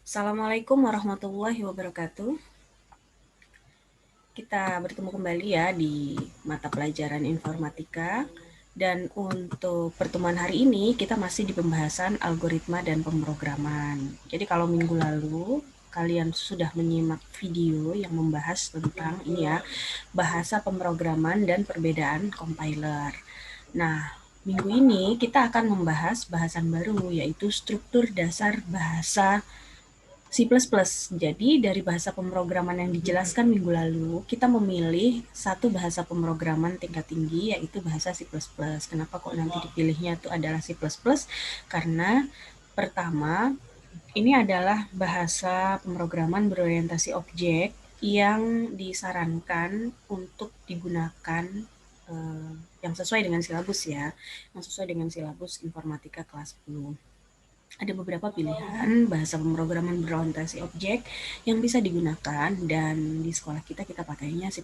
Assalamualaikum warahmatullahi wabarakatuh. Kita bertemu kembali ya di mata pelajaran informatika. Dan untuk pertemuan hari ini kita masih di pembahasan algoritma dan pemrograman. Jadi kalau minggu lalu kalian sudah menyimak video yang membahas tentang ini ya, bahasa pemrograman dan perbedaan compiler. Nah, minggu ini kita akan membahas bahasan baru yaitu struktur dasar bahasa C++. Jadi dari bahasa pemrograman yang dijelaskan minggu lalu, kita memilih satu bahasa pemrograman tingkat tinggi, yaitu bahasa C++. Kenapa kok nanti dipilihnya itu adalah C++? Karena pertama, ini adalah bahasa pemrograman berorientasi objek yang disarankan untuk digunakan yang sesuai dengan silabus ya, yang sesuai dengan silabus informatika kelas 10. Ada beberapa pilihan bahasa pemrograman berorientasi objek yang bisa digunakan dan di sekolah kita pakainya C++.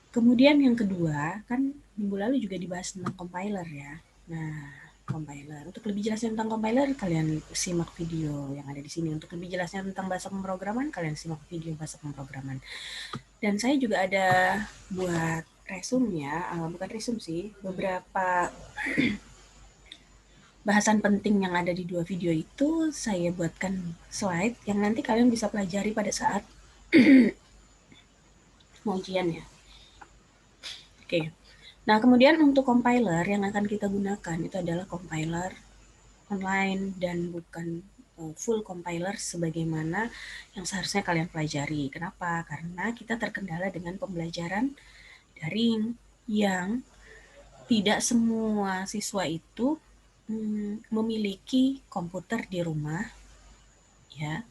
Kemudian yang kedua, kan minggu lalu juga dibahas tentang compiler ya. Nah, compiler. Untuk lebih jelasnya tentang compiler, kalian simak video yang ada di sini. Untuk lebih jelasnya tentang bahasa pemrograman, kalian simak video bahasa pemrograman. Dan saya juga ada buat resume ya, bukan resume sih, beberapa bahasan penting yang ada di dua video itu saya buatkan slide yang nanti kalian bisa pelajari pada saat mau ujian ya. Oke. Nah, kemudian untuk compiler yang akan kita gunakan itu adalah compiler online dan bukan full compiler sebagaimana yang seharusnya kalian pelajari. Kenapa? Karena kita terkendala dengan pembelajaran daring yang tidak semua siswa itu memiliki komputer di rumah ya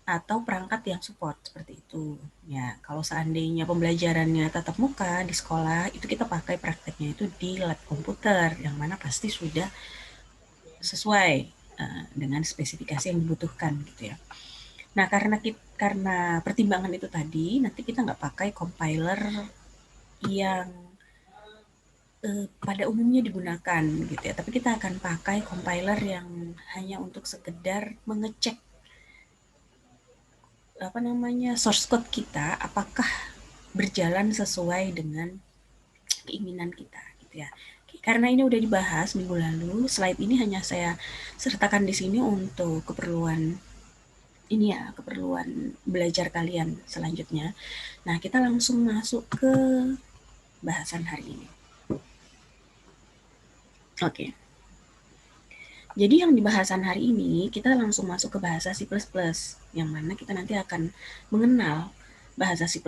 atau perangkat yang support seperti itu. Ya, kalau seandainya pembelajarannya tatap muka di sekolah, itu kita pakai prakteknya itu di lab komputer, yang mana pasti sudah sesuai dengan spesifikasi yang dibutuhkan gitu ya. Nah, karena pertimbangan itu tadi, nanti kita nggak pakai compiler yang pada umumnya digunakan gitu ya, tapi kita akan pakai compiler yang hanya untuk sekedar mengecek source code kita apakah berjalan sesuai dengan keinginan kita gitu ya. Karena ini udah dibahas minggu lalu, slide ini hanya saya sertakan di sini untuk keperluan ini ya, keperluan belajar kalian selanjutnya. Nah, kita langsung masuk ke bahasan hari ini. Oke. Jadi yang di bahasan hari ini, kita langsung masuk ke bahasa C++, yang mana kita nanti akan mengenal bahasa C++,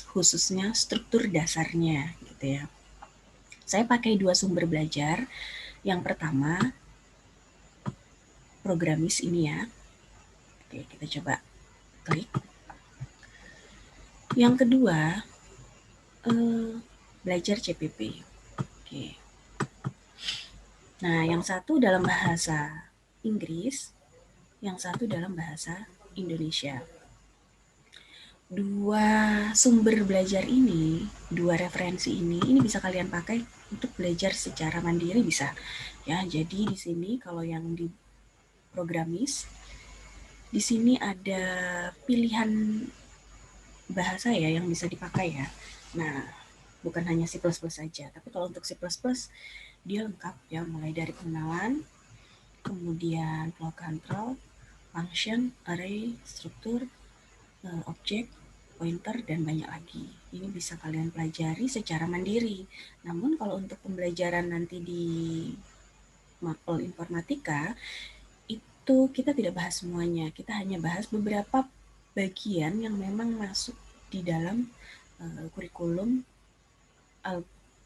khususnya struktur dasarnya, gitu ya. Saya pakai dua sumber belajar. Yang pertama, Programis ini ya. Oke, kita coba klik. Yang kedua, belajar CPP. Oke. Nah, yang satu dalam bahasa Inggris, yang satu dalam bahasa Indonesia. Dua sumber belajar ini, dua referensi ini bisa kalian pakai untuk belajar secara mandiri bisa. Ya, jadi di sini kalau yang di Programis, di sini ada pilihan bahasa ya yang bisa dipakai ya. Nah, bukan hanya C++ saja, tapi kalau untuk C++ dia lengkap ya, mulai dari pengenalan, kemudian flow control, function, array, struktur, objek, pointer, dan banyak lagi. Ini bisa kalian pelajari secara mandiri. Namun kalau untuk pembelajaran nanti di mapel informatika, itu kita tidak bahas semuanya. Kita hanya bahas beberapa bagian yang memang masuk di dalam kurikulum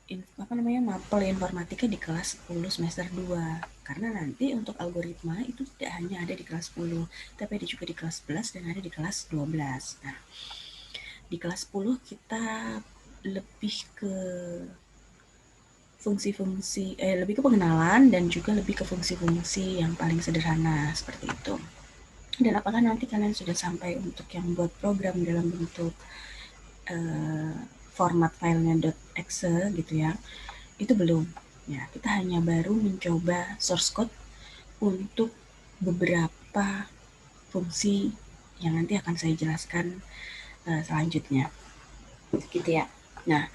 mapel informatika di kelas 10 semester 2. Karena nanti untuk algoritma itu tidak hanya ada di kelas 10, tapi ada juga di kelas 11 dan ada di kelas 12. Nah, di kelas 10 kita lebih ke fungsi-fungsi, lebih ke pengenalan dan juga lebih ke fungsi-fungsi yang paling sederhana seperti itu. Dan apakah nanti kalian sudah sampai untuk yang buat program dalam bentuk format filenya .exe gitu ya, itu belum. Ya, kita hanya baru mencoba source code untuk beberapa fungsi yang nanti akan saya jelaskan selanjutnya. Gitu ya. Nah,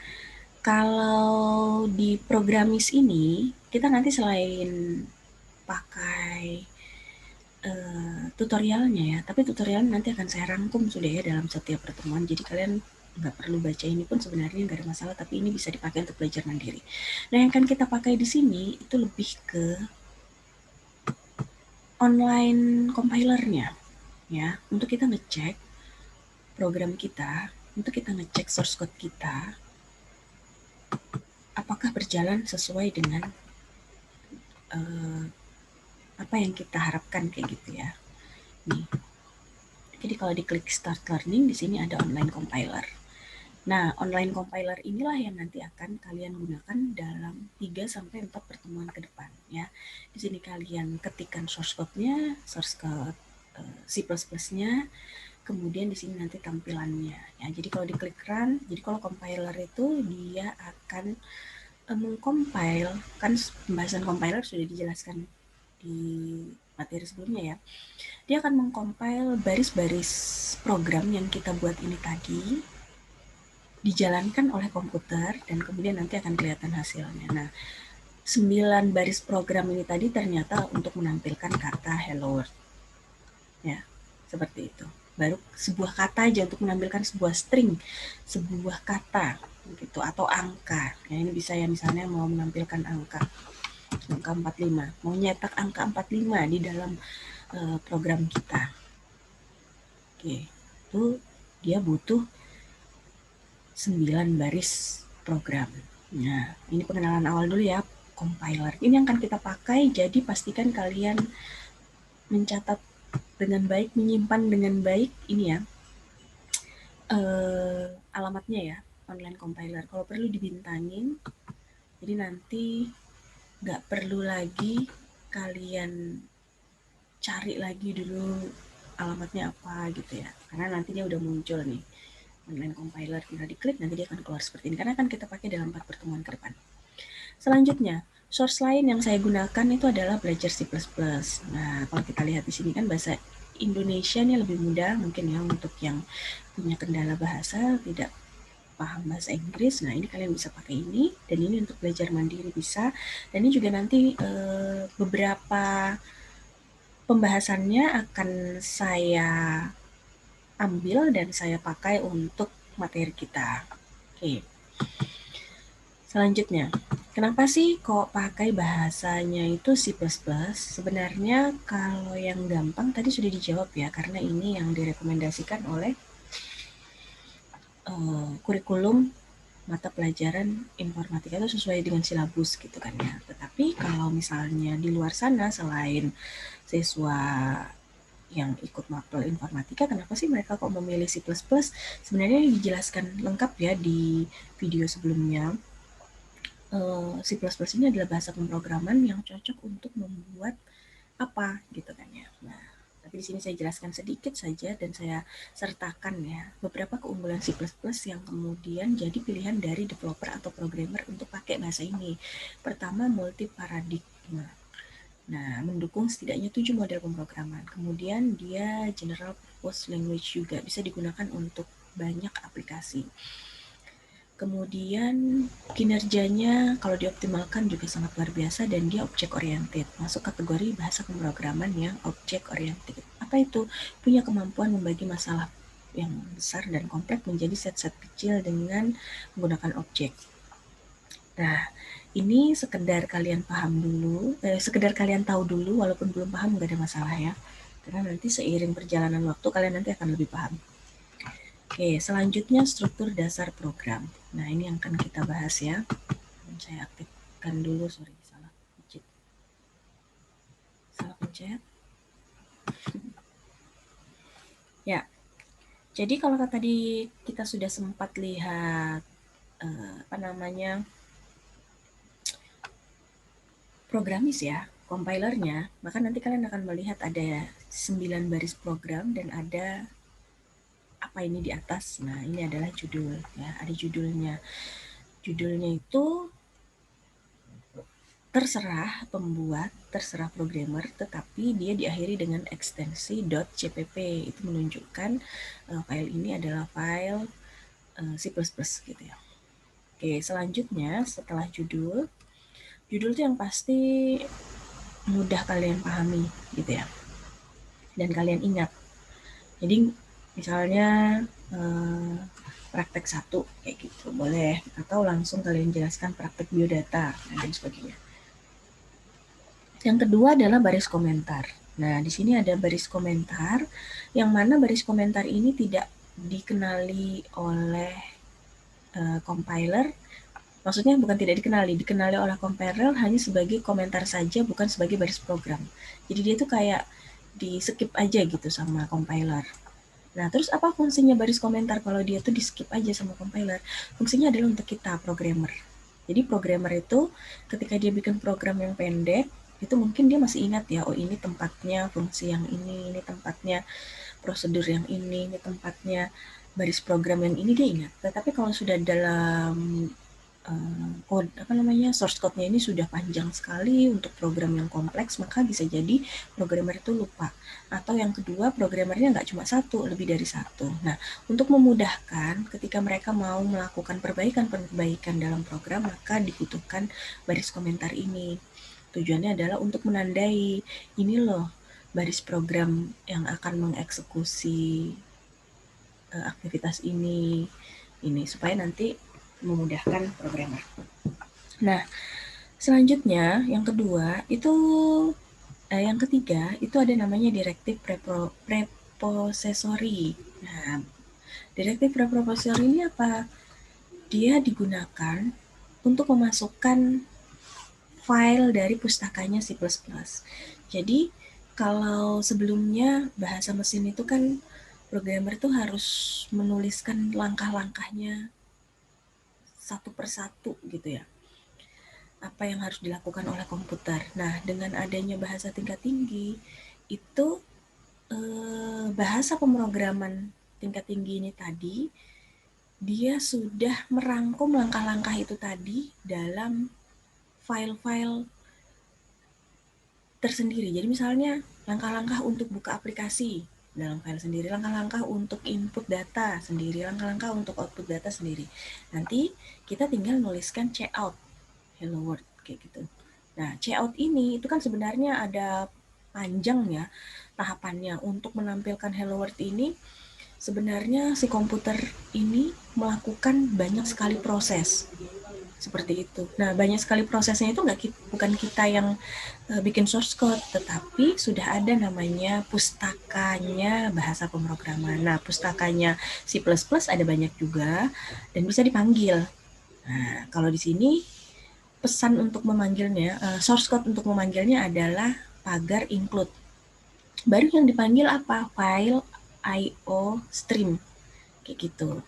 kalau di Programmis ini, kita nanti selain pakai tutorialnya ya, tapi tutorialnya nanti akan saya rangkum sudah ya dalam setiap pertemuan, jadi kalian nggak perlu baca ini pun sebenarnya nggak ada masalah, tapi ini bisa dipakai untuk belajar mandiri. Nah, yang akan kita pakai di sini itu lebih ke online compilernya ya, untuk kita ngecek program kita, untuk kita ngecek source code kita, apakah berjalan sesuai dengan apa yang kita harapkan kayak gitu ya. Nih. Jadi kalau diklik Start Learning, di sini ada online compiler. Nah, online compiler inilah yang nanti akan kalian gunakan dalam 3-4 pertemuan ke depan ya. Di sini kalian ketikkan source code-nya, source code C++-nya, kemudian di sini nanti tampilannya ya. Jadi kalau diklik Run, jadi kalau compiler itu dia akan mengcompile, kan pembahasan compiler sudah dijelaskan di materi sebelumnya ya. Dia akan mengcompile baris-baris program yang kita buat ini tadi, dijalankan oleh komputer, dan kemudian nanti akan kelihatan hasilnya. Nah, 9 baris program ini tadi ternyata untuk menampilkan kata hello world. Ya, seperti itu. Baru sebuah kata aja untuk menampilkan sebuah string, sebuah kata gitu, atau angka. Ya, ini bisa ya, misalnya mau menampilkan angka 45, mau nyetak angka 45 di dalam program kita. Oke, itu dia butuh 9 baris program. Nah, ini pengenalan awal dulu ya, compiler. Ini yang akan kita pakai, jadi pastikan kalian mencatat dengan baik, menyimpan dengan baik ini ya, alamatnya ya, online compiler. Kalau perlu dibintangin, jadi nanti nggak perlu lagi kalian cari lagi dulu alamatnya apa gitu ya, karena nanti dia udah muncul nih online compiler, tinggal diklik nanti dia akan keluar seperti ini, karena akan kita pakai dalam 4 pertemuan ke depan. Selanjutnya, source lain yang saya gunakan itu adalah belajar C++. Nah, kalau kita lihat di sini kan bahasa Indonesia ini lebih mudah mungkin ya untuk yang punya kendala bahasa, tidak paham bahasa Inggris. Nah, ini kalian bisa pakai ini, dan ini untuk belajar mandiri bisa. Dan ini juga nanti beberapa pembahasannya akan saya ambil dan saya pakai untuk materi kita. Oke. Selanjutnya, kenapa sih kok pakai bahasanya itu C++? Sebenarnya kalau yang gampang tadi sudah dijawab ya, karena ini yang direkomendasikan oleh kurikulum mata pelajaran informatika itu sesuai dengan silabus gitu kan ya. Tetapi kalau misalnya di luar sana selain siswa yang ikut mapel informatika, kenapa sih mereka kok memilih C++? Sebenarnya dijelaskan lengkap ya di video sebelumnya. C++ ini adalah bahasa pemrograman yang cocok untuk membuat apa gitu kan ya. Nah, tapi di sini saya jelaskan sedikit saja dan saya sertakan ya beberapa keunggulan C++ yang kemudian jadi pilihan dari developer atau programmer untuk pakai bahasa ini. Pertama, multi paradigma. Nah, mendukung setidaknya 7 model pemrograman. Kemudian dia general purpose language juga, bisa digunakan untuk banyak aplikasi. Kemudian kinerjanya kalau dioptimalkan juga sangat luar biasa, dan dia object oriented, masuk kategori bahasa pemrograman yang object oriented. Apa itu? Punya kemampuan membagi masalah yang besar dan kompleks menjadi set-set kecil dengan menggunakan objek. Nah, ini sekedar kalian paham dulu, sekedar kalian tahu dulu, walaupun belum paham nggak ada masalah ya. Karena nanti seiring perjalanan waktu kalian nanti akan lebih paham. Oke, selanjutnya struktur dasar program. Nah, ini yang akan kita bahas ya. Saya aktifkan dulu, sorry, salah pencet. Salah pencet. Ya, jadi kalau tadi kita sudah sempat lihat apa namanya Programmis ya, compilernya, maka nanti kalian akan melihat ada 9 baris program dan ada apa ini di atas. Nah, ini adalah judul ya, ada judulnya. Judulnya itu terserah pembuat, terserah programmer, tetapi dia diakhiri dengan ekstensi .cpp. Itu menunjukkan file ini adalah file C++ gitu ya. Oke, selanjutnya setelah judul itu yang pasti mudah kalian pahami gitu ya, dan kalian ingat. Jadi misalnya praktek 1 kayak gitu boleh, atau langsung kalian jelaskan praktek biodata dan sebagainya. Yang kedua adalah baris komentar. Nah, di sini ada baris komentar, yang mana baris komentar ini tidak dikenali oleh compiler. Maksudnya bukan tidak dikenali oleh compiler hanya sebagai komentar saja, bukan sebagai baris program. Jadi dia tuh kayak di skip aja gitu sama compiler. Nah, terus apa fungsinya baris komentar kalau dia tuh di skip aja sama compiler? Fungsinya adalah untuk kita, programmer. Jadi programmer itu ketika dia bikin program yang pendek, itu mungkin dia masih ingat ya, oh ini tempatnya fungsi yang ini tempatnya prosedur yang ini tempatnya baris program yang ini, dia ingat. Tetapi kalau sudah dalam source code-nya ini sudah panjang sekali untuk program yang kompleks, maka bisa jadi programmer itu lupa. Atau yang kedua, programmernya nggak cuma satu, lebih dari satu. Nah, untuk memudahkan ketika mereka mau melakukan perbaikan dalam program, maka dibutuhkan baris komentar ini. Tujuannya adalah untuk menandai, ini loh baris program yang akan mengeksekusi aktivitas ini, supaya nanti memudahkan programmer. Nah, selanjutnya yang kedua itu yang ketiga itu ada namanya directive prepossessory. Nah, directive prepossessory ini apa? Dia digunakan untuk memasukkan file dari pustakanya C++. Jadi, kalau sebelumnya bahasa mesin itu kan programmer itu harus menuliskan langkah-langkahnya satu persatu gitu ya, apa yang harus dilakukan oleh komputer. Nah, dengan adanya bahasa tingkat tinggi, itu bahasa pemrograman tingkat tinggi ini tadi, dia sudah merangkum langkah-langkah itu tadi dalam file-file tersendiri. Jadi misalnya langkah-langkah untuk buka aplikasi dalam file sendiri, langkah-langkah untuk input data sendiri, langkah-langkah untuk output data sendiri. Nanti kita tinggal nuliskan cout, hello world, kayak gitu. Nah, cout ini itu kan sebenarnya ada panjang ya tahapannya. Untuk menampilkan hello world ini, sebenarnya si komputer ini melakukan banyak sekali proses. Seperti itu. Nah, banyak sekali prosesnya itu bukan kita yang bikin source code, tetapi sudah ada namanya pustakanya bahasa pemrograman. Nah, pustakanya C++ ada banyak juga dan bisa dipanggil. Nah, kalau di sini pesan untuk memanggilnya, source code untuk memanggilnya adalah pagar include. Baru yang dipanggil apa? File IO stream. Kayak gitu.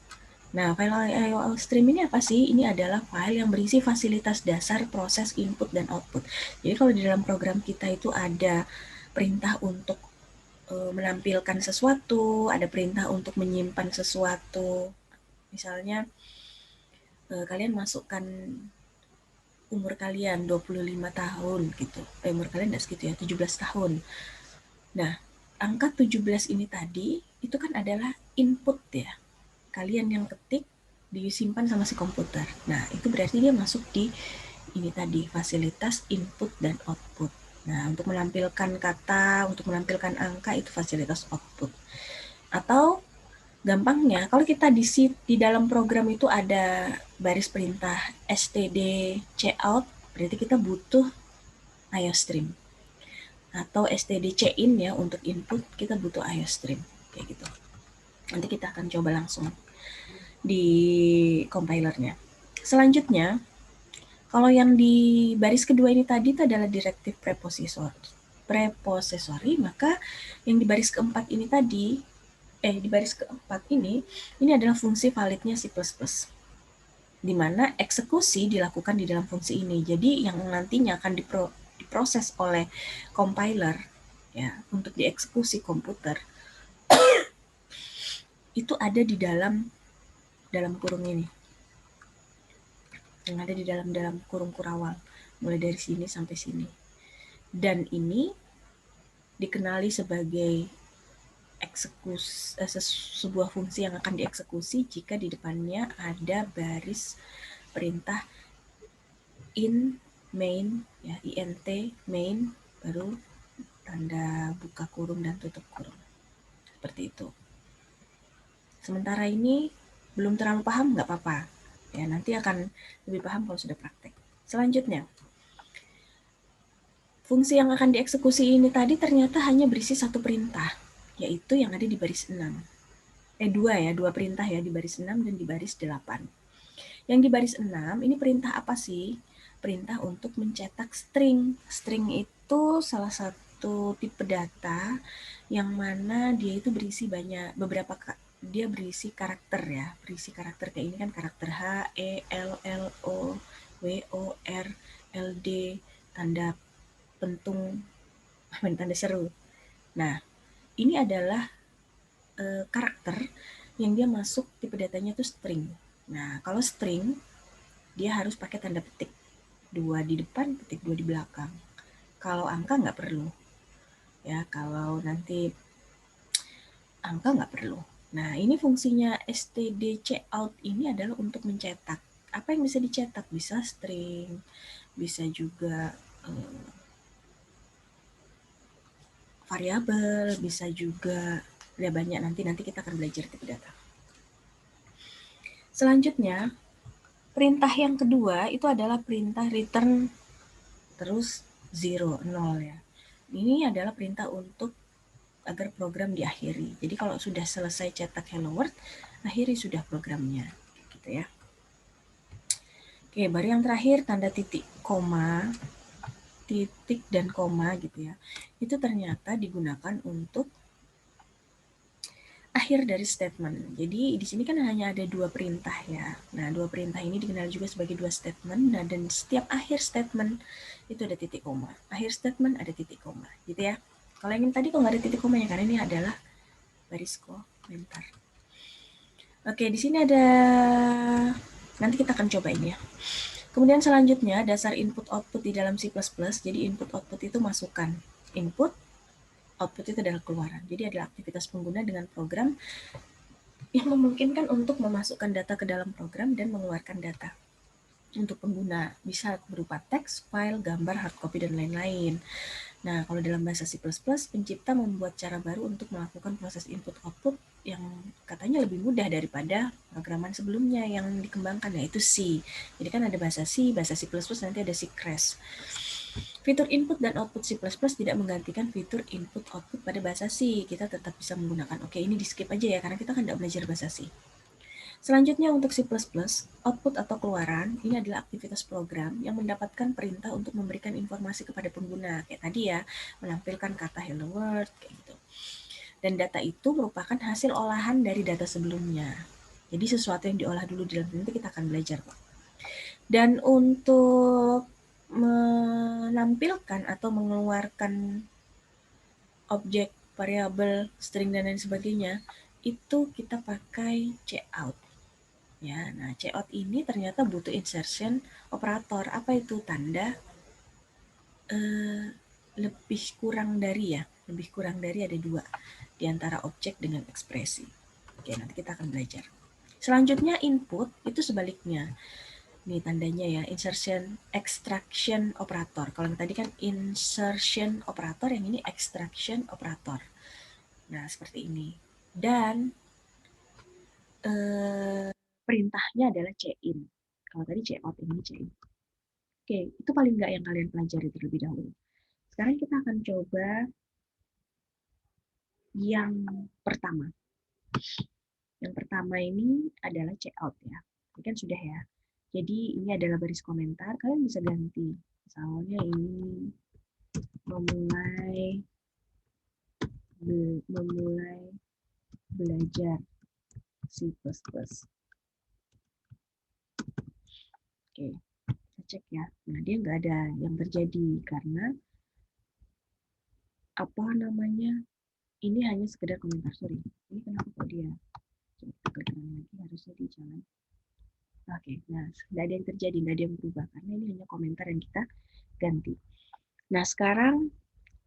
Nah, file IO stream ini apa sih? Ini adalah file yang berisi fasilitas dasar proses input dan output. Jadi kalau di dalam program kita itu ada perintah untuk menampilkan sesuatu, ada perintah untuk menyimpan sesuatu. Misalnya kalian masukkan umur kalian 25 tahun gitu. Umur kalian enggak segitu ya, 17 tahun. Nah, angka 17 ini tadi itu kan adalah input ya. Kalian yang ketik disimpan sama si komputer. Nah, itu berarti dia masuk di ini tadi, fasilitas input dan output. Nah, untuk menampilkan kata, untuk menampilkan angka itu fasilitas output. Atau gampangnya, kalau kita di dalam program itu ada baris perintah std cout, berarti kita butuh iostream. Atau std cin ya, untuk input kita butuh iostream. Kayak gitu. Nanti kita akan coba langsung di compilernya. Selanjutnya, kalau yang di baris kedua ini tadi itu adalah directive prepossessory, maka yang di baris keempat ini tadi, di baris keempat ini adalah fungsi validnya C++. Di mana eksekusi dilakukan di dalam fungsi ini. Jadi yang nantinya akan diproses oleh compiler ya untuk dieksekusi komputer itu ada di dalam kurung ini, yang ada di dalam kurung kurawal. mulai dari sini sampai sini. Dan ini dikenali sebagai sebuah fungsi yang akan dieksekusi jika di depannya ada baris perintah in main, ya, int main, baru tanda buka kurung dan tutup kurung. Seperti itu. Sementara ini belum terlalu paham, nggak apa-apa. Ya, nanti akan lebih paham kalau sudah praktek. Selanjutnya, fungsi yang akan dieksekusi ini tadi ternyata hanya berisi satu perintah, yaitu yang ada di baris 6. Dua perintah ya, di baris 6 dan di baris 8. Yang di baris 6, ini perintah apa sih? Perintah untuk mencetak string. String itu salah satu tipe data yang mana dia itu berisi dia berisi karakter ya, berisi karakter kayak ini kan karakter H, E, L, L, O, W, O, R, L, D, tanda pentung, tanda seru. Nah, ini adalah karakter yang dia masuk tipe datanya itu string. Nah, kalau string dia harus pakai tanda petik, 2 di depan, petik 2 di belakang. Kalau angka nggak perlu. Ya, kalau nanti angka nggak perlu. Nah, ini fungsinya stdcout ini adalah untuk mencetak. Apa yang bisa dicetak? Bisa string, bisa juga variabel, bisa juga ya banyak, nanti kita akan belajar tipe data. Selanjutnya, perintah yang kedua itu adalah perintah return terus 0, 0 ya. Ini adalah perintah untuk agar program diakhiri. Jadi kalau sudah selesai cetak hello world, akhiri sudah programnya. Gitu ya. Oke, baru yang terakhir tanda titik koma, titik dan koma gitu ya. Itu ternyata digunakan untuk akhir dari statement. Jadi di sini kan hanya ada 2 perintah ya. Nah, 2 perintah ini dikenal juga sebagai 2 statement. Nah, dan setiap akhir statement itu ada titik koma. Akhir statement ada titik koma, gitu ya. Kalau yang tadi kok nggak ada titik komanya karena ini adalah baris komentar. Oke, di sini ada, nanti kita akan coba ini ya. Kemudian selanjutnya dasar input-output di dalam C++. Jadi input-output itu masukan. Input, output itu adalah keluaran. Jadi adalah aktivitas pengguna dengan program yang memungkinkan untuk memasukkan data ke dalam program dan mengeluarkan data untuk pengguna. Bisa berupa teks, file, gambar, hardcopy, dan lain-lain. Nah, kalau dalam bahasa C++, pencipta membuat cara baru untuk melakukan proses input-output yang katanya lebih mudah daripada programan sebelumnya yang dikembangkan, yaitu C. Jadi kan ada bahasa C, nanti ada C Crash. Fitur input dan output C++ tidak menggantikan fitur input-output pada bahasa C. Kita tetap bisa menggunakan. Oke, ini di skip aja ya, karena kita kan tidak belajar bahasa C. Selanjutnya untuk C++, output atau keluaran ini adalah aktivitas program yang mendapatkan perintah untuk memberikan informasi kepada pengguna. Kayak tadi ya, menampilkan kata hello world, kayak gitu. Dan data itu merupakan hasil olahan dari data sebelumnya. Jadi sesuatu yang diolah dulu di dalam nanti kita akan belajar kok. Dan untuk menampilkan atau mengeluarkan objek, variabel, string, dan lain sebagainya, itu kita pakai cout. Ya, nah cout ini ternyata butuh insertion operator. Apa itu? Tanda lebih kurang dari ya, lebih kurang dari ada 2 di antara objek dengan ekspresi. Oke, nanti kita akan belajar. Selanjutnya input itu sebaliknya. Ini tandanya ya, insertion extraction operator. Kalau yang tadi kan insertion operator, yang ini extraction operator. Nah, seperti ini. Dan perintahnya adalah cin. Kalau tadi cout, ini cin. Oke, itu paling nggak yang kalian pelajari terlebih dahulu. Sekarang kita akan coba yang pertama. Yang pertama ini adalah checkout ya. Ini kan sudah ya. Jadi ini adalah baris komentar. Kalian bisa ganti. Misalnya ini memulai belajar C++. Oke, kita cek ya. Nah, dia nggak ada yang terjadi karena apa namanya? Ini hanya sekedar komentar. Sorry. Ini kenapa kok dia? Coba kita klik lagi, harusnya di jalan. Oke, nah nggak ada yang terjadi, nggak ada yang berubah karena ini hanya komentar yang kita ganti. Nah sekarang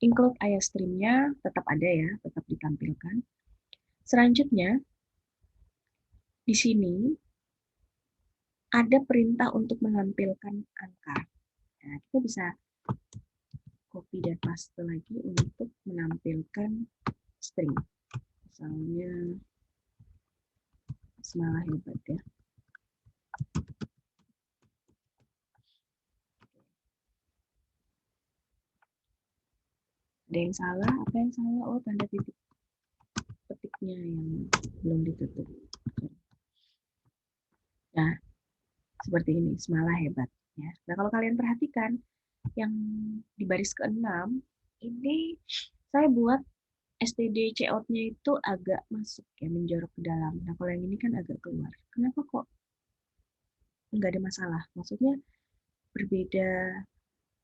include IOStream-nya tetap ada ya, tetap ditampilkan. Selanjutnya di sini ada perintah untuk menampilkan angka. Nah, kita bisa copy dan paste lagi untuk menampilkan string. Misalnya semalah hebat ya. Ada yang salah? Apa yang salah? Oh, tanda titik petiknya yang belum ditutup. Nah, seperti ini, semalah hebat. Ya. Nah, kalau kalian perhatikan, yang di baris ke-6, ini saya buat STD cout-nya itu agak masuk ya, menjorok ke dalam. Nah, kalau yang ini kan agak keluar. Kenapa kok nggak ada masalah? Maksudnya berbeda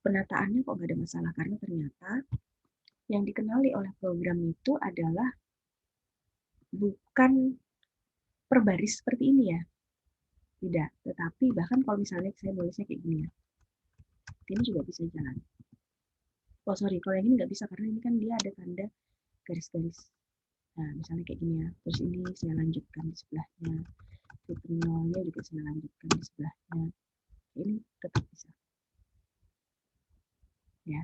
penataannya kok nggak ada masalah? Karena ternyata yang dikenali oleh program itu adalah bukan per baris seperti ini ya. Tidak, tetapi bahkan kalau misalnya saya nulisnya kayak gini ya, ini juga bisa jalan. Oh sorry, kalau yang ini nggak bisa karena ini kan dia ada tanda garis-garis. Nah, misalnya kayak gini ya, terus ini saya lanjutkan di sebelahnya, titik nolnya juga saya lanjutkan di sebelahnya. Ini tetap bisa. Ya,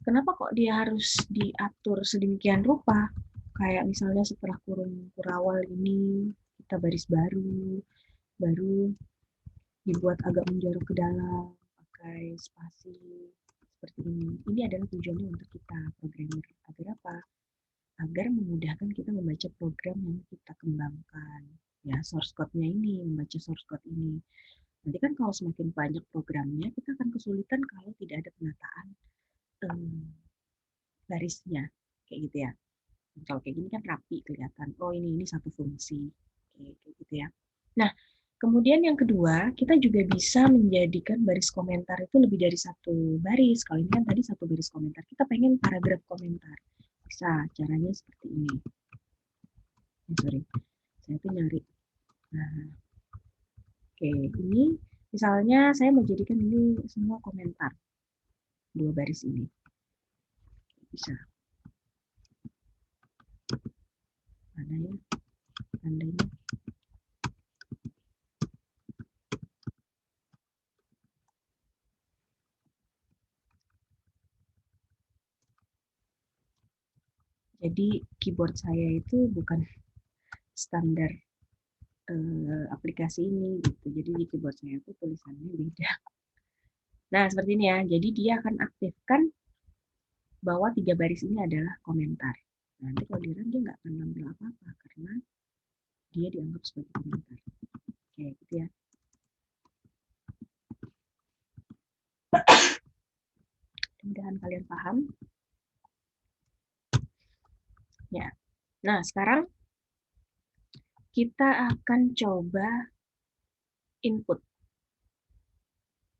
kenapa kok dia harus diatur sedemikian rupa? Kayak misalnya setelah kurung kurawal ini kita baris baru dibuat agak menjorok ke dalam, pakai spasi seperti ini. Ini adalah tujuannya untuk kita programmer. Agar apa? Agar memudahkan kita membaca program yang kita kembangkan. Ya, source code-nya ini, membaca source code ini. Nanti kan kalau semakin banyak programnya, kita akan kesulitan kalau tidak ada penataan barisnya. Kayak gitu ya. Kalau kayak gini kan rapi kelihatan. Oh ini satu fungsi. Kayak gitu ya. Nah, kemudian yang kedua, kita juga bisa menjadikan baris komentar itu lebih dari satu baris. Kalau ini kan tadi satu baris komentar. Kita pengen paragraf komentar. Bisa, caranya seperti ini. Sorry, saya tuh nyari. Nah, oke, ini misalnya saya mau jadikan ini semua komentar. Dua baris ini. Bisa. Mana ya? Tandanya. Jadi keyboard saya itu bukan standar aplikasi ini gitu. Jadi di keyboard saya itu tulisannya beda. Nah, seperti ini ya. Jadi dia akan aktifkan bahwa 3 baris ini adalah komentar. Nanti kalau di run dia nggak akan ngambil apa-apa karena dia dianggap sebagai komentar. Oke, gitu ya. Mudah-mudahan kalian paham. Ya. Nah, sekarang kita akan coba input.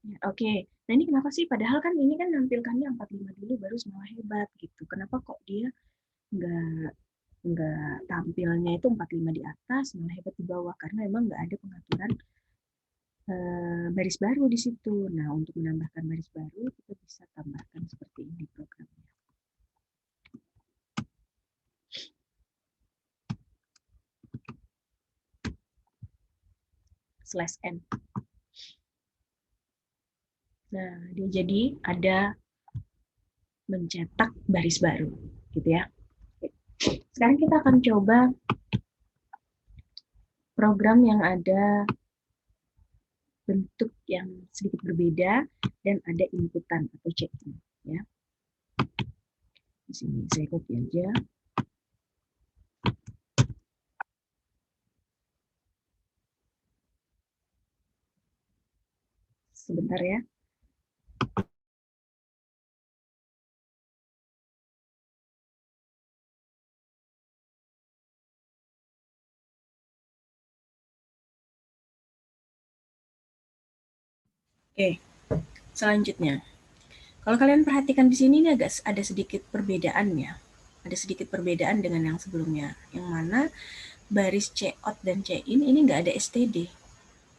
Ya, oke. Nah, ini kenapa sih? Padahal kan ini kan nampilkannya 45 dulu baru semua hebat gitu. Kenapa kok dia nggak tampilnya itu 45 di atas, malah hebat di bawah? Karena memang nggak ada pengaturan baris baru di situ. Nah, untuk menambahkan baris baru, kita bisa tambahkan seperti ini programnya. /n. Nah, dia jadi ada mencetak baris baru, gitu ya. Sekarang kita akan coba program yang ada bentuk yang sedikit berbeda dan ada inputan atau check-in, ya. Di sini saya copy aja. Sebentar ya. Oke, selanjutnya. Kalau kalian perhatikan di sini ini agak ada sedikit perbedaannya. Ada sedikit perbedaan dengan yang sebelumnya. Yang mana baris cout dan in ini nggak ada std.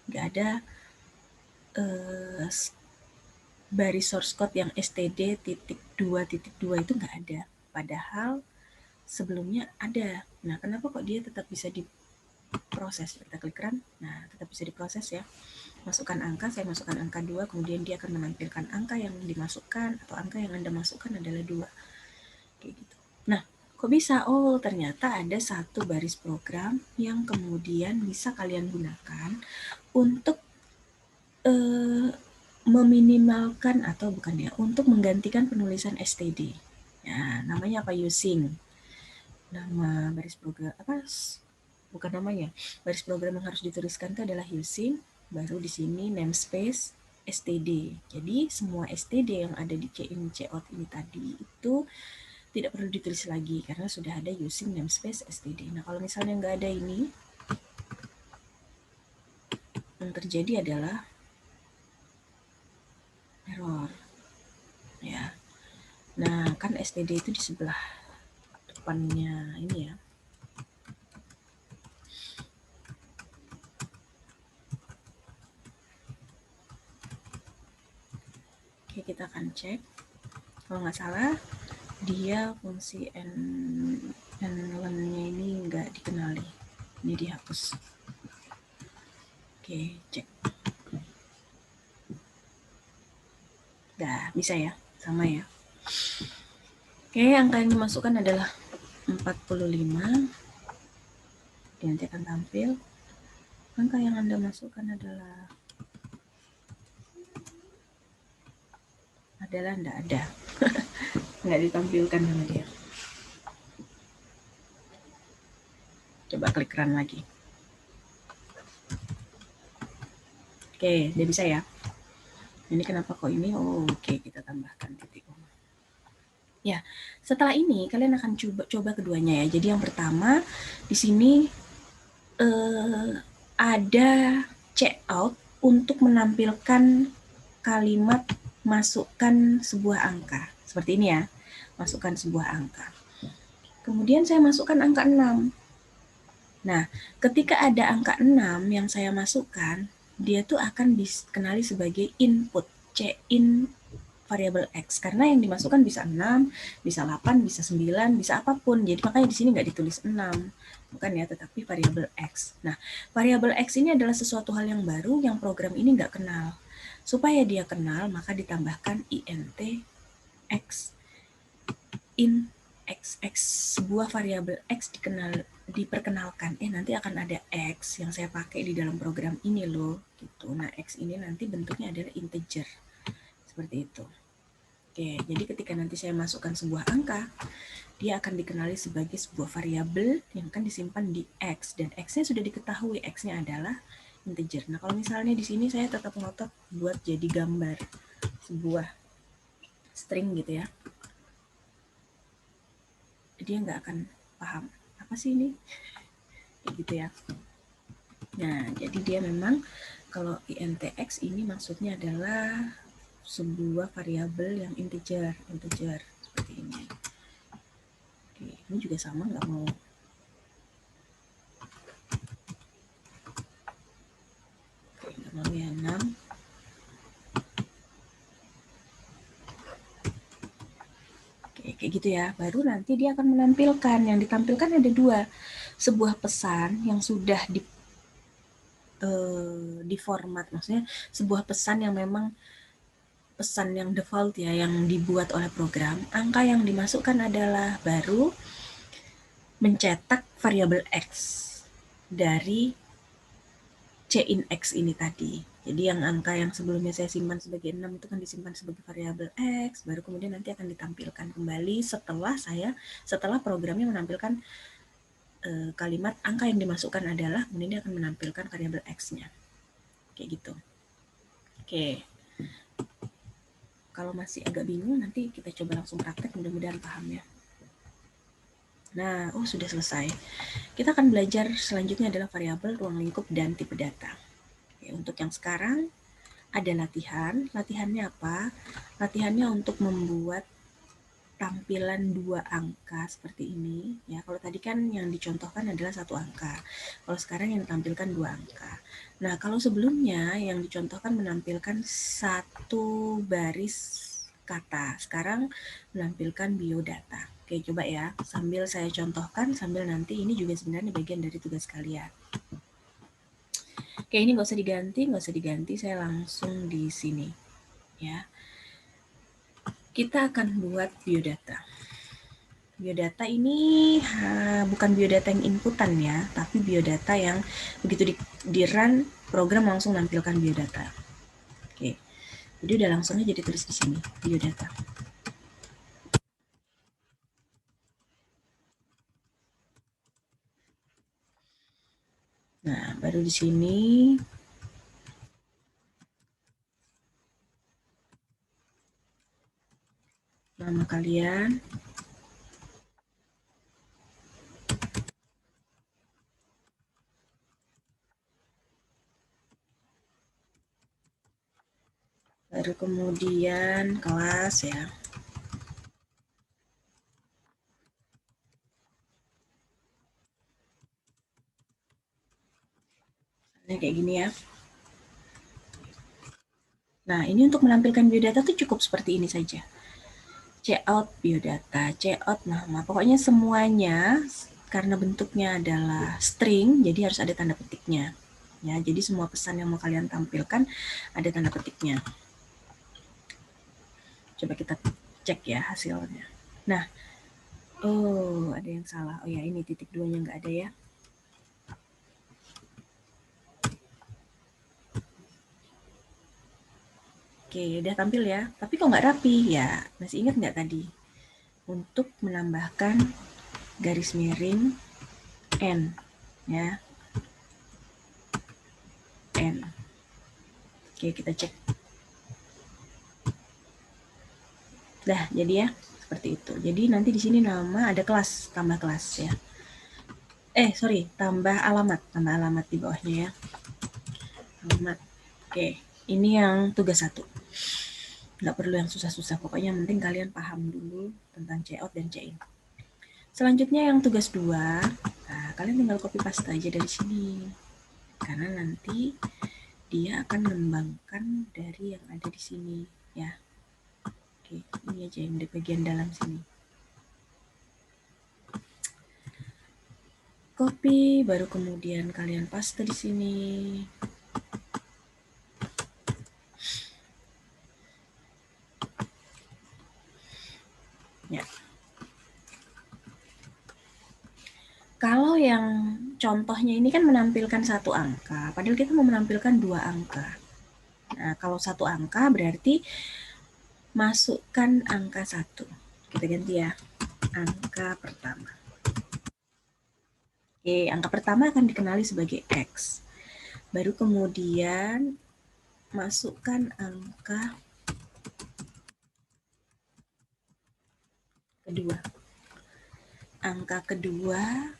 nggak ada baris source code yang std.2.2 itu nggak ada. Padahal sebelumnya ada. Nah, kenapa kok dia tetap bisa diproses? Kita klik run, nah tetap bisa diproses ya. Masukkan angka, saya masukkan angka 2, kemudian dia akan menampilkan angka yang dimasukkan atau angka yang Anda masukkan adalah 2. Kayak gitu. Nah, kok bisa? Oh, ternyata ada satu baris program yang kemudian bisa kalian gunakan untuk meminimalkan atau bukan ya, untuk menggantikan penulisan std. Ya, namanya apa? Using. Nama baris program apa? Bukan namanya. Baris program yang harus dituliskan itu adalah using, baru di sini namespace std. Jadi semua std yang ada di in cout ini tadi itu tidak perlu ditulis lagi karena sudah ada using namespace std. Nah, kalau misalnya nggak ada ini, yang terjadi adalah error. Ya. Nah, kan std itu di sebelah depannya ini ya. Oke, kita akan cek. Kalau nggak salah, dia fungsi n-nya ini nggak dikenali. Ini dihapus. Oke, cek. Dah, bisa ya? Sama ya? Oke, angka yang dimasukkan adalah 45. Nanti akan tampil. Angka yang Anda masukkan adalah enggak ada. Nggak ditampilkan sama dia. Coba klik run lagi. Oke, dia bisa ya. Ini kenapa kok ini? Oh, oke, kita tambahkan titik. Ya, setelah ini kalian akan coba keduanya ya. Jadi yang pertama di sini ada checkout untuk menampilkan kalimat masukkan sebuah angka. Seperti ini ya, masukkan sebuah angka. Kemudian saya masukkan angka 6. Nah, ketika ada angka 6 yang saya masukkan, dia tuh akan dikenali sebagai input, in variabel X. Karena yang dimasukkan bisa 6, bisa 8, bisa 9, bisa apapun. Jadi makanya di sini nggak ditulis 6. Bukan ya, tetapi variabel X. Nah, variabel X ini adalah sesuatu hal yang baru yang program ini nggak kenal. Supaya dia kenal, maka ditambahkan int X. In X sebuah variabel X diperkenalkan, nanti akan ada X yang saya pakai di dalam program ini loh, gitu. Nah, X ini nanti bentuknya adalah integer, seperti itu. Oke, jadi ketika nanti saya masukkan sebuah angka, dia akan dikenali sebagai sebuah variabel yang akan disimpan di X, dan X-nya sudah diketahui, X-nya adalah integer. Nah, kalau misalnya di sini saya tetap ngotot buat jadi gambar sebuah string gitu ya, dia nggak akan paham apa sih ini, kayak gitu ya. Nah, jadi dia memang kalau int X ini maksudnya adalah sebuah variabel yang integer seperti ini. Oke, ini juga sama, nggak mau. Oke, nggak mau ya 6. Oke, kayak gitu ya. Baru nanti dia akan menampilkan, yang ditampilkan ada 2, sebuah pesan yang sudah di format, maksudnya sebuah pesan yang memang pesan yang default ya, yang dibuat oleh program. Angka yang dimasukkan adalah baru mencetak variabel X dari in X ini tadi. Jadi yang angka yang sebelumnya saya simpan sebagai 6 itu kan disimpan sebagai variabel X, baru kemudian nanti akan ditampilkan kembali setelah programnya menampilkan kalimat angka yang dimasukkan adalah, kemudian dia akan menampilkan variabel X-nya. Kayak gitu. Oke. Kalau masih agak bingung, nanti kita coba langsung praktek, mudah-mudahan paham ya. Nah, sudah selesai. Kita akan belajar selanjutnya adalah variabel, ruang lingkup, dan tipe data. Oke, untuk yang sekarang ada latihan. Latihannya apa? Latihannya untuk membuat tampilan dua angka seperti ini ya. Kalau tadi kan yang dicontohkan adalah satu angka. Kalau sekarang yang ditampilkan dua angka. Nah, kalau sebelumnya yang dicontohkan menampilkan satu baris kata. Sekarang menampilkan biodata. Oke, coba ya. Sambil saya contohkan, sambil nanti ini juga sebenarnya bagian dari tugas kalian. Oke, ini nggak usah diganti, saya langsung di sini ya. Kita akan buat biodata. Biodata ini bukan biodata yang inputan ya, tapi biodata yang begitu di run program langsung nampilkan biodata. Oke, jadi udah langsung aja ditulis di sini biodata. Nah, baru di sini nama kalian, baru kemudian kelas ya. Nah, kayak gini ya. Nah, ini untuk menampilkan biodata tuh cukup seperti ini saja. Cout biodata, cout nama. Pokoknya semuanya karena bentuknya adalah string, jadi harus ada tanda petiknya. Ya, jadi semua pesan yang mau kalian tampilkan ada tanda petiknya. Coba kita cek ya hasilnya. Nah, oh ada yang salah. Oh ya, ini titik duanya nggak ada ya. Oke, udah tampil ya. Tapi kok nggak rapi ya? Masih ingat nggak tadi? Untuk menambahkan garis miring N ya. N. Oke, kita cek. Dah, jadi ya seperti itu. Jadi nanti di sini nama ada kelas, tambah kelas ya. Sorry, tambah alamat di bawahnya ya. Alamat. Oke, ini yang tugas 1. Nggak perlu yang susah-susah, pokoknya yang penting kalian paham dulu tentang cout dan cin. Selanjutnya yang tugas 2, nah, kalian tinggal copy paste aja dari sini. Karena nanti dia akan mengembangkan dari yang ada di sini ya. Oke, ini aja yang di bagian dalam sini. Copy, baru kemudian kalian paste di sini. Ya. Kalau yang contohnya ini kan menampilkan satu angka, padahal kita mau menampilkan dua angka. Nah, kalau satu angka berarti masukkan angka 1. Kita ganti ya, angka pertama. Oke, angka pertama akan dikenali sebagai X. Baru kemudian masukkan angka kedua. Angka kedua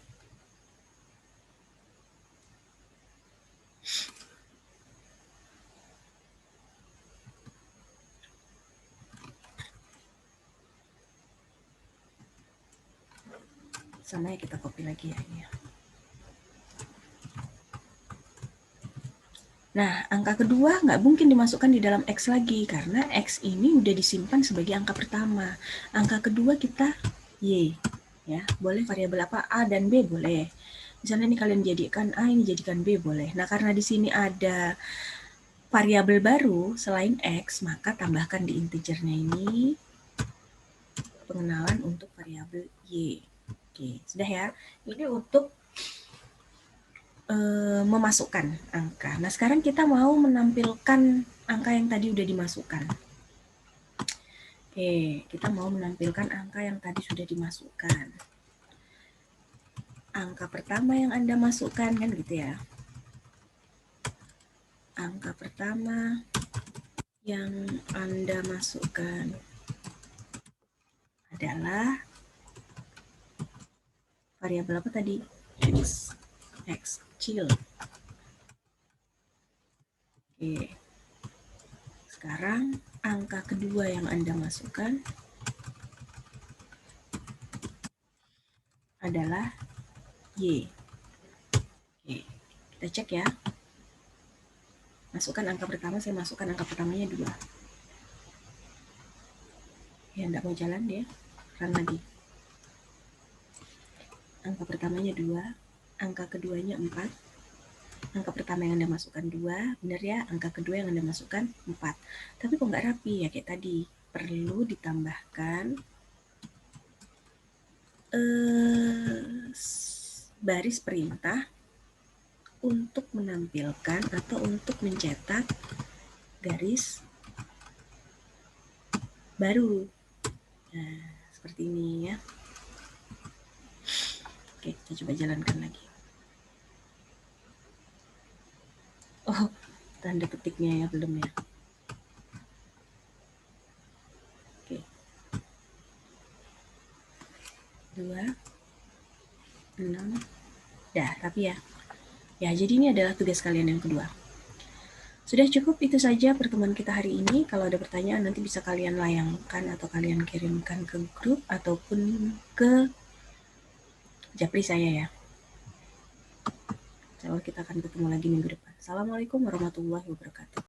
sama ya, kita copy lagi ya ini ya. Nah, angka kedua nggak mungkin dimasukkan di dalam X lagi, karena X ini udah disimpan sebagai angka pertama. Angka kedua kita Y. Ya, boleh variabel apa? A dan B boleh. Misalnya ini kalian jadikan A, ini jadikan B boleh. Nah, karena di sini ada variabel baru selain X, maka tambahkan di integernya ini pengenalan untuk variabel Y. Oke, sudah ya. Ini untuk memasukkan angka. Nah, sekarang kita mau menampilkan angka yang tadi udah dimasukkan. Oke, kita mau menampilkan angka yang tadi sudah dimasukkan. Angka pertama yang Anda masukkan kan gitu ya. Angka pertama yang Anda masukkan adalah variabel apa tadi? X. X kecil. Oke. Sekarang angka kedua yang Anda masukkan adalah Y. Oke, kita cek ya. Masukkan angka pertama, saya masukkan angka pertamanya 2. Ya, enggak mau jalan dia. Run lagi. Angka pertamanya 2, angka keduanya 4. Angka pertama yang Anda masukkan 2, benar ya, angka kedua yang Anda masukkan 4. Tapi kok nggak rapi ya kayak tadi, perlu ditambahkan baris perintah untuk menampilkan atau untuk mencetak garis baru. Nah, seperti ini ya. Oke, kita coba jalankan lagi. Oh, tanda petiknya ya belum ya. Oke. 2, 6, dah, tapi ya. Ya, jadi ini adalah tugas kalian yang kedua. Sudah cukup itu saja pertemuan kita hari ini. Kalau ada pertanyaan nanti bisa kalian layangkan atau kalian kirimkan ke grup ataupun ke Japri saya ya. Insya Allah kita akan ketemu lagi minggu depan. Assalamualaikum warahmatullahi wabarakatuh.